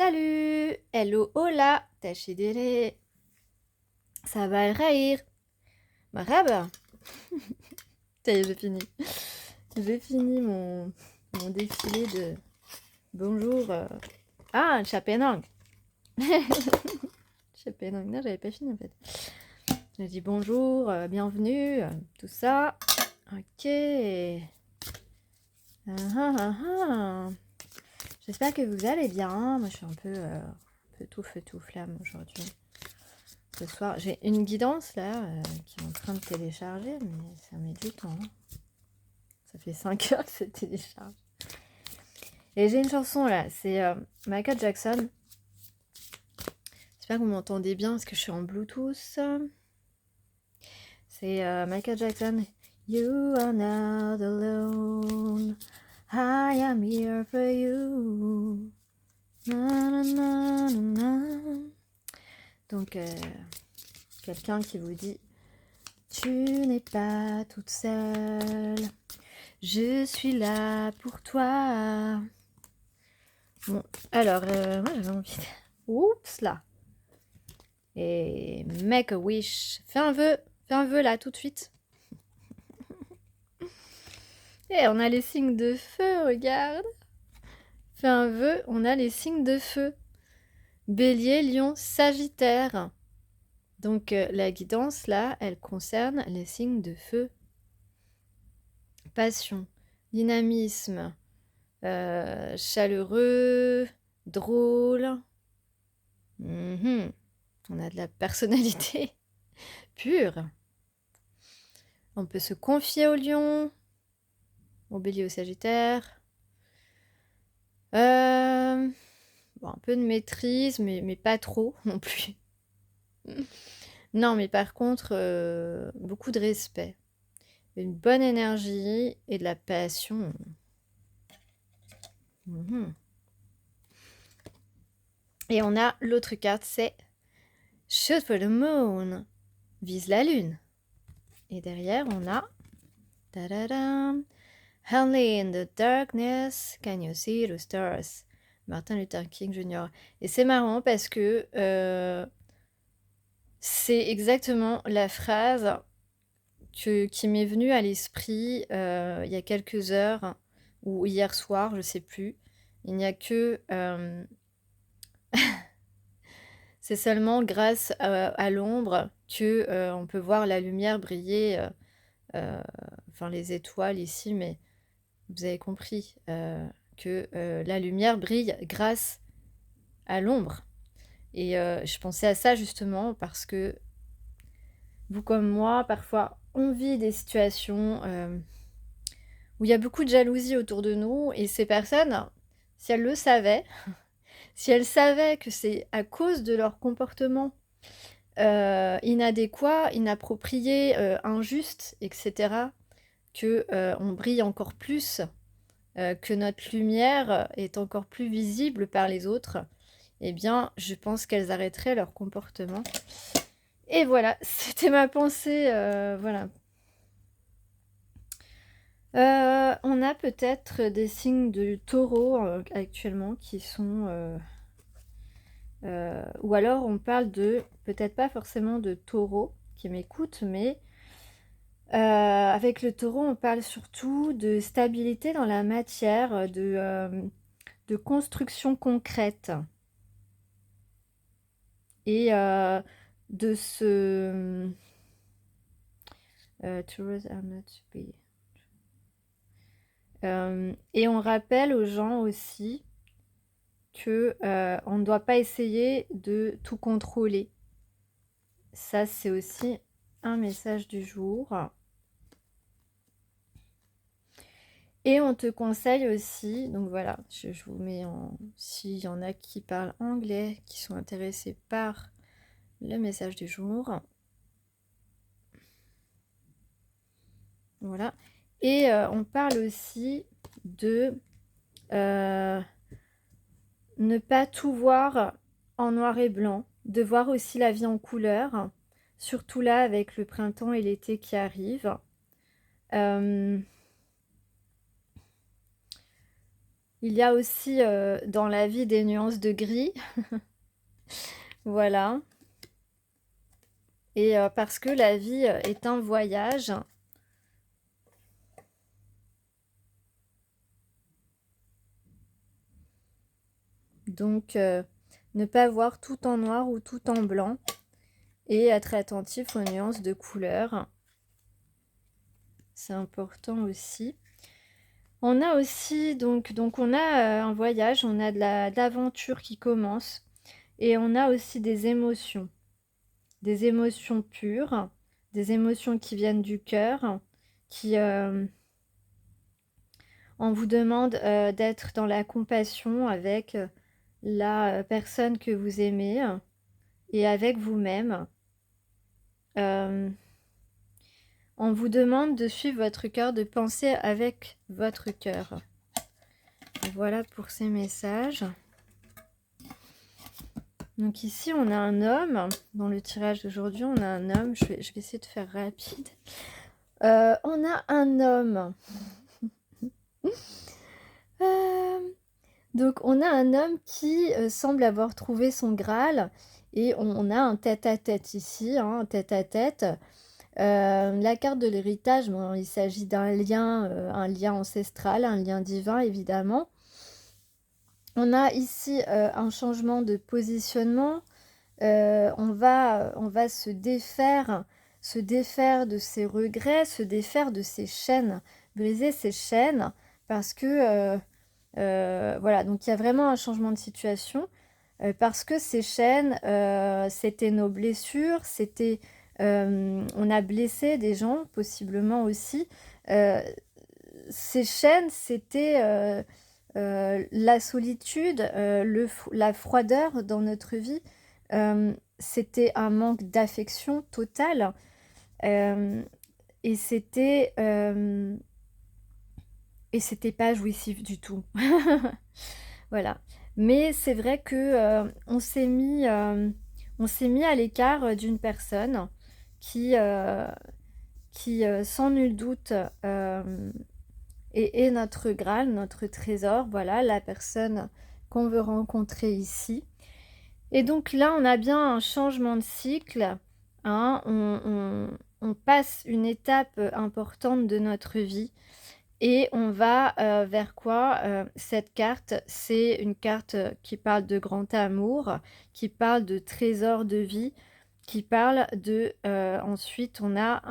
Salut, hello, hola, tachidere, ça va le rire, marhaba. Ça y est, j'ai fini. J'ai fini mon défilé de bonjour. Chapenang. Chapenang, non, j'avais pas fini en fait. J'ai dit bonjour, bienvenue, tout ça. Ok. Ah. J'espère que vous allez bien. Moi, je suis un peu tout feu, tout flamme aujourd'hui. Ce soir, j'ai une guidance là qui est en train de télécharger, mais ça met du temps. Ça fait 5 heures que ça télécharge. Et j'ai une chanson là, c'est Michael Jackson. J'espère que vous m'entendez bien parce que je suis en Bluetooth. C'est Michael Jackson. You are not alone. I am here for you. Na, na, na, na, na. Donc, quelqu'un qui vous dit tu n'es pas toute seule, je suis là pour toi. Bon, alors, moi j'avais envie de... Oups là. Et make a wish. Fais un vœu là tout de suite. Et on a les signes de feu, regarde. Fais un vœu, on a les signes de feu. Bélier, Lion, Sagittaire. Donc la guidance là, elle concerne les signes de feu. Passion, dynamisme, chaleureux, drôle. On a de la personnalité pure. On peut se confier au lion, au bélier, au sagittaire. Un peu de maîtrise, mais pas trop non plus. Non, mais par contre, beaucoup de respect. Une bonne énergie et de la passion. Et on a l'autre carte, c'est Shoot for the moon. Vise la lune. Et derrière, on a ta-da-dam, Only in the darkness can you see the stars. Martin Luther King Jr. Et c'est marrant parce que c'est exactement la phrase qui m'est venue à l'esprit il y a quelques heures ou hier soir, je sais plus. Il n'y a que... c'est seulement grâce à l'ombre que on peut voir la lumière briller, enfin les étoiles ici, mais vous avez compris que la lumière brille grâce à l'ombre. Et je pensais à ça justement parce que vous comme moi, parfois, on vit des situations où il y a beaucoup de jalousie autour de nous et ces personnes, si elles le savaient, si elles savaient que c'est à cause de leur comportement inadéquat, inapproprié, injuste, etc., que on brille encore plus, que notre lumière est encore plus visible par les autres, eh bien, je pense qu'elles arrêteraient leur comportement. Et voilà, c'était ma pensée, voilà. On a peut-être des signes de taureau actuellement qui sont... ou alors on parle de, peut-être pas forcément de taureau qui m'écoute, mais avec le taureau on parle surtout de stabilité dans la matière, de construction concrète. Et de ce... Tourists are not to be... et on rappelle aux gens aussi que on ne doit pas essayer de tout contrôler. Ça, c'est aussi un message du jour. Et on te conseille aussi, donc voilà, je vous mets en... S'il y en a qui parlent anglais, qui sont intéressés par le message du jour. Voilà. Et on parle aussi de ne pas tout voir en noir et blanc, de voir aussi la vie en couleur, surtout là avec le printemps et l'été qui arrivent. Il y a aussi, dans la vie des nuances de gris. Voilà et parce que la vie, est un voyage. Donc ne pas voir tout en noir ou tout en blanc et être attentif aux nuances de couleurs. C'est important aussi. On a aussi donc on a, un voyage, on a de l'aventure qui commence et on a aussi des émotions pures, des émotions qui viennent du cœur, qui, on vous demande, d'être dans la compassion avec, la, personne que vous aimez, et avec vous-même. On vous demande de suivre votre cœur, de penser avec votre cœur. Voilà pour ces messages. Donc ici, on a un homme. Dans le tirage d'aujourd'hui, on a un homme. Je vais essayer de faire rapide. On a un homme. Donc on a un homme qui semble avoir trouvé son Graal. Et on a un tête-à-tête ici, hein, un tête-à-tête. La carte de l'héritage, bon, il s'agit d'un lien, un lien ancestral, un lien divin évidemment. On a ici un changement de positionnement. On va se défaire de ses regrets, se défaire de ses chaînes, briser ses chaînes, parce que voilà, donc il y a vraiment un changement de situation, parce que ces chaînes, c'était nos blessures, c'était on a blessé des gens possiblement aussi. Ces chaînes, c'était la solitude, la froideur dans notre vie. C'était un manque d'affection totale, et c'était pas jouissif du tout. Voilà. Mais c'est vrai que on s'est mis à l'écart d'une personne qui, sans nul doute, est notre Graal, notre trésor. Voilà, la personne qu'on veut rencontrer ici. Et donc là, on a bien un changement de cycle, hein. On passe une étape importante de notre vie et on va vers quoi? Cette carte, c'est une carte qui parle de grand amour, qui parle de trésor de vie, qui parle de... ensuite, on a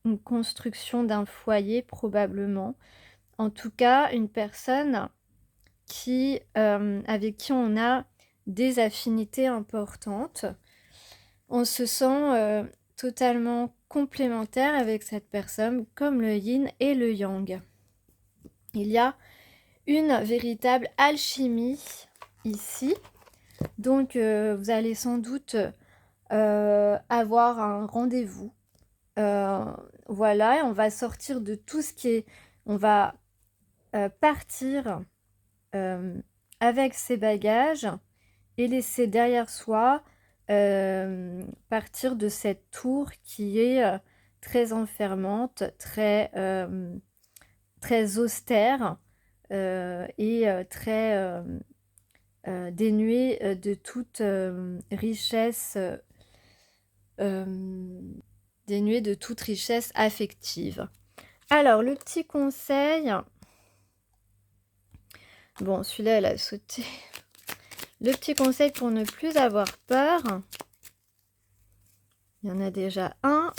une construction d'un foyer probablement. En tout cas, une personne qui, avec qui on a des affinités importantes. On se sent totalement complémentaire avec cette personne, comme le yin et le yang. Il y a une véritable alchimie ici. Donc, vous allez sans doute avoir un rendez-vous. Voilà, et on va sortir de tout ce qui est... On va partir avec ses bagages et laisser derrière soi, partir de cette tour qui est très enfermante, très austère, et très dénuée de toute richesse, dénuée de toute richesse affective. Alors, le petit conseil... Bon, celui-là, elle a sauté. Le petit conseil pour ne plus avoir peur. Il y en a déjà un,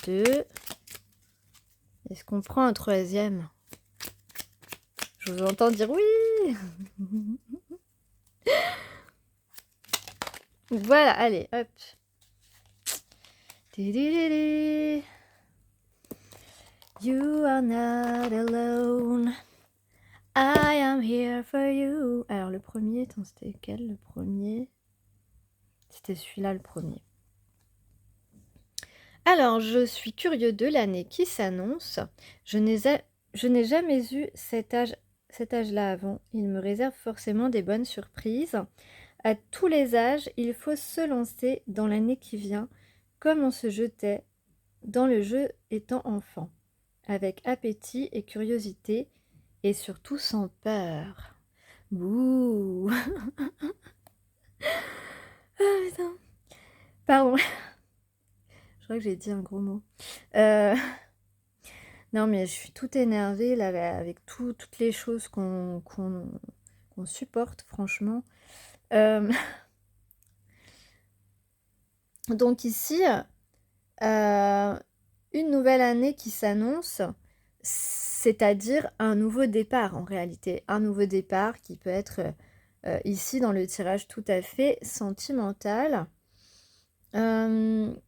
deux. Est-ce qu'on prend un troisième? Je vous entends dire oui. Voilà, allez, hop. You are not alone. I am here for you. Alors le premier, attends, c'était quel le premier? C'était celui-là le premier. Alors, je suis curieux de l'année qui s'annonce. Je n'ai jamais eu cet âge-là avant. Il me réserve forcément des bonnes surprises. À tous les âges, il faut se lancer dans l'année qui vient, comme on se jetait dans le jeu étant enfant, avec appétit et curiosité, et surtout sans peur. Bouh! Ah putain! Pardon, je crois que j'ai dit un gros mot. Heu, non mais je suis toute énervée là avec toutes les choses qu'on supporte franchement. Hem, donc ici, une nouvelle année qui s'annonce, c'est-à-dire un nouveau départ en réalité. Un nouveau départ qui peut être, ici dans le tirage tout à fait sentimental. Hem,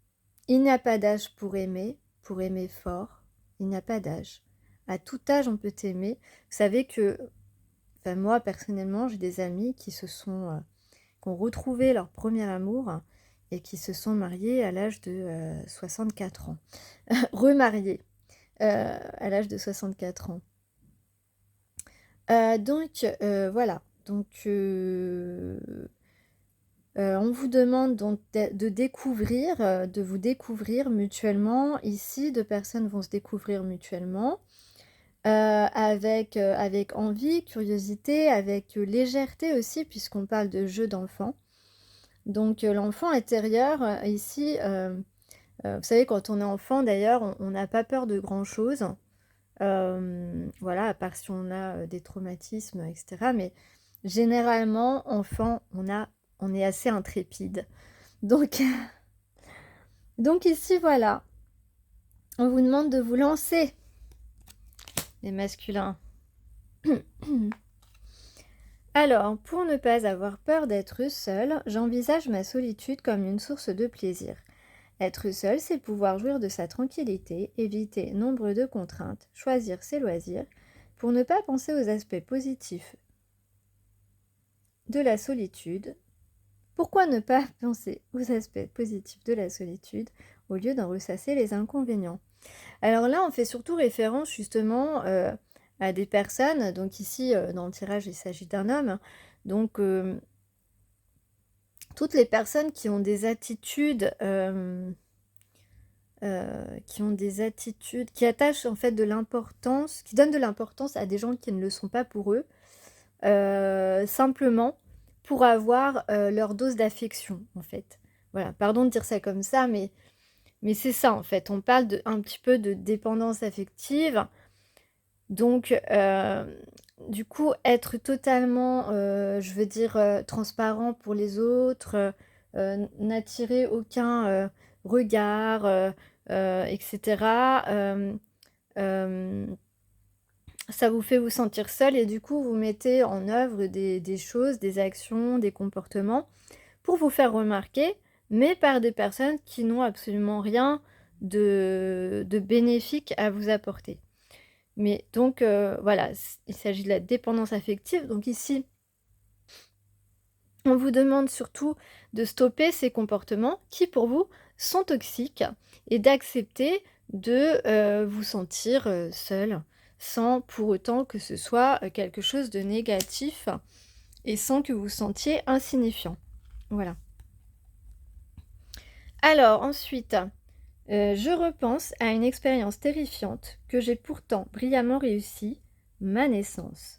il n'y a pas d'âge pour aimer fort, il n'y a pas d'âge. À tout âge, on peut aimer. Vous savez que, enfin moi personnellement, j'ai des amis qui ont retrouvé leur premier amour et qui se sont mariés à l'âge de, 64 ans. Remariés, à l'âge de 64 ans. Donc voilà, donc on vous demande donc de découvrir, de vous découvrir mutuellement. Ici, 2 personnes vont se découvrir mutuellement, avec envie, curiosité, avec légèreté aussi puisqu'on parle de jeu d'enfant. Donc l'enfant intérieur, ici, vous savez quand on est enfant d'ailleurs, on n'a pas peur de grand chose. Voilà, à part si on a, des traumatismes et cetera, mais généralement, enfant, on est assez intrépide. Donc donc ici, voilà, on vous demande de vous lancer, les masculins. Alors, pour ne pas avoir peur d'être seul, j'envisage ma solitude comme une source de plaisir. Être seul, c'est pouvoir jouir de sa tranquillité, éviter nombre de contraintes, choisir ses loisirs, pour ne pas penser aux aspects positifs de la solitude. Pourquoi ne pas penser aux aspects positifs de la solitude au lieu d'en ressasser les inconvénients? Alors là, on fait surtout référence justement à des personnes, donc ici dans le tirage il s'agit d'un homme, hein. Donc toutes les personnes qui ont des attitudes, qui attachent en fait de l'importance, qui donnent de l'importance à des gens qui ne le sont pas pour eux, simplement pour avoir, leur dose d'affection, en fait. Voilà, pardon de dire ça comme ça, mais c'est ça, en fait. On parle un petit peu de dépendance affective. Donc, du coup, être totalement, je veux dire, transparent pour les autres, n'attirer aucun, regard, et cetera. Hem Ça vous fait vous sentir seul et du coup, vous mettez en œuvre des choses, des actions, des comportements pour vous faire remarquer, mais par des personnes qui n'ont absolument rien de bénéfique à vous apporter. Mais donc voilà, il s'agit de la dépendance affective. Donc ici, on vous demande surtout de stopper ces comportements qui, pour vous, sont toxiques et d'accepter de, vous sentir, seul, sans pour autant que ce soit, quelque chose de négatif et sans que vous vous sentiez insignifiant. Voilà. Alors ensuite, je repense à une expérience terrifiante que j'ai pourtant brillamment réussie, ma naissance.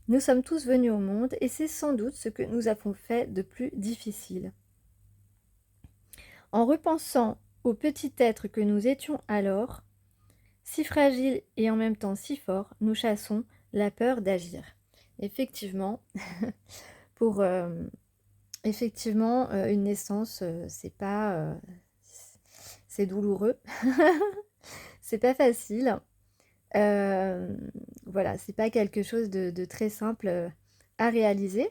Nous sommes tous venus au monde et c'est sans doute ce que nous avons fait de plus difficile. En repensant au petit être que nous étions alors, si fragile et en même temps si fort, nous chassons la peur d'agir. Effectivement, pour effectivement, une naissance, c'est pas, c'est douloureux. C'est pas facile. Voilà, c'est pas quelque chose de très simple, à réaliser.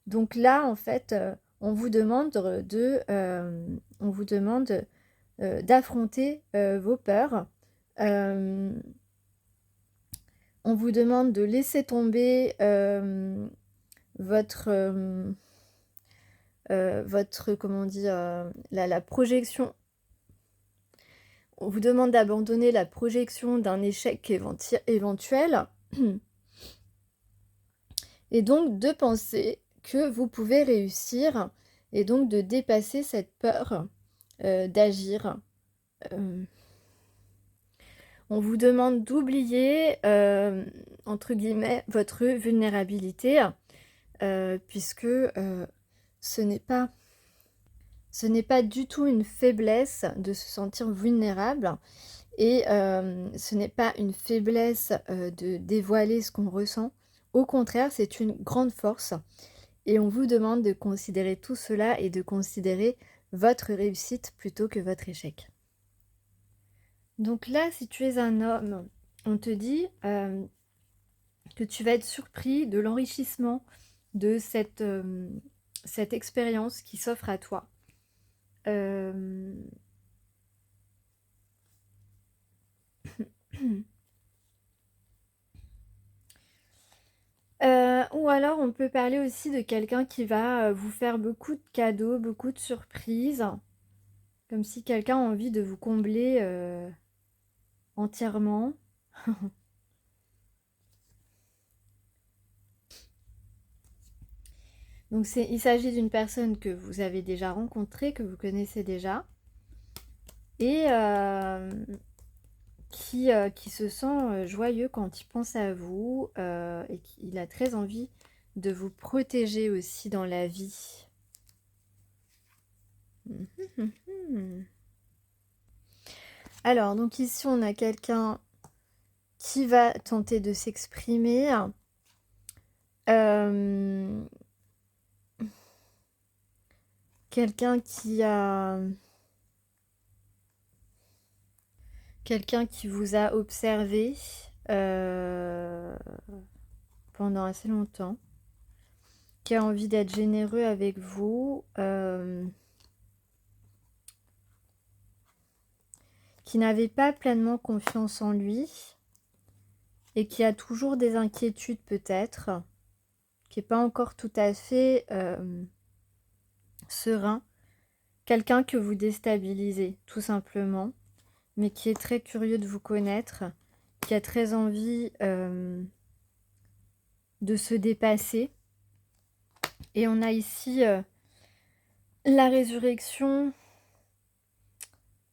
Donc là, en fait, on vous demande, d'affronter, vos peurs. Hem, on vous demande de laisser tomber, votre, votre comment on dit? La projection. On vous demande d'abandonner la projection d'un échec éventuel et donc de penser que vous pouvez réussir et donc de dépasser cette peur, d'agir. Hem, On vous demande d'oublier, entre guillemets, votre vulnérabilité, puisque, ce n'est pas ce n'est pas du tout une faiblesse de se sentir vulnérable et ce n'est pas une faiblesse, de dévoiler ce qu'on ressent. Au contraire, c'est une grande force et on vous demande de considérer tout cela et de considérer votre réussite plutôt que votre échec. Donc là, si tu es un homme, on te dit, que tu vas être surpris de l'enrichissement de cette expérience qui s'offre à toi. Hem ou alors on peut parler aussi de quelqu'un qui va, vous faire beaucoup de cadeaux, beaucoup de surprises, comme si quelqu'un a envie de vous combler, entièrement. Donc il s'agit d'une personne que vous avez déjà rencontrée, que vous connaissez déjà et qui se sent, joyeux quand il pense à vous, et qu'il a très envie de vous protéger aussi dans la vie. Alors donc ici on a quelqu'un qui va tenter de s'exprimer. Hem, quelqu'un qui vous a observé, pendant assez longtemps, qui a envie d'être généreux avec vous, qui n'avait pas pleinement confiance en lui et qui a toujours des inquiétudes peut-être, qui est pas encore tout à fait, serein. Quelqu'un que vous déstabilisez tout simplement, mais qui est très curieux de vous connaître, qui a très envie, de se dépasser. Et on a ici, la résurrection,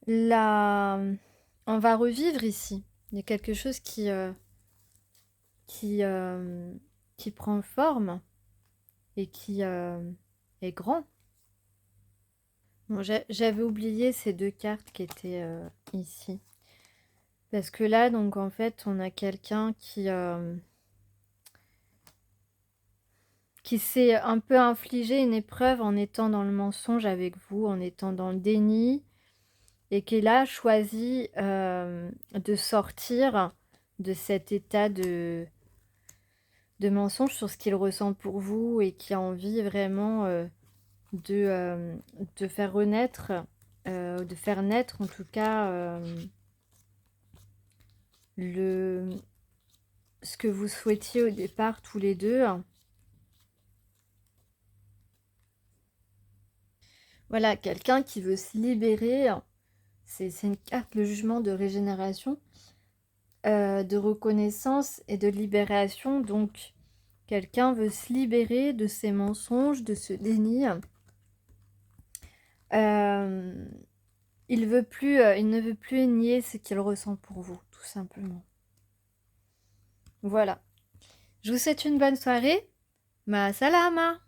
la on va revivre ici. Il y a quelque chose qui, qui prend forme et qui, est grand. Bon, j'avais oublié ces 2 cartes qui étaient, ici. Parce que là, donc en fait, on a quelqu'un qui s'est un peu infligé une épreuve en étant dans le mensonge avec vous, en étant dans le déni et qui là choisi, de sortir de cet état de mensonge sur ce qu'il ressent pour vous et qui a envie vraiment, de faire renaître, de faire naître en tout cas, le ce que vous souhaitiez au départ tous les 2. Voilà, quelqu'un qui veut se libérer, c'est une carte, le jugement de régénération, de reconnaissance et de libération. Donc quelqu'un veut se libérer de ses mensonges, de ce déni. Il ne veut plus nier ce qu'il ressent pour vous, tout simplement. Voilà. Je vous souhaite une bonne soirée. Ma salama!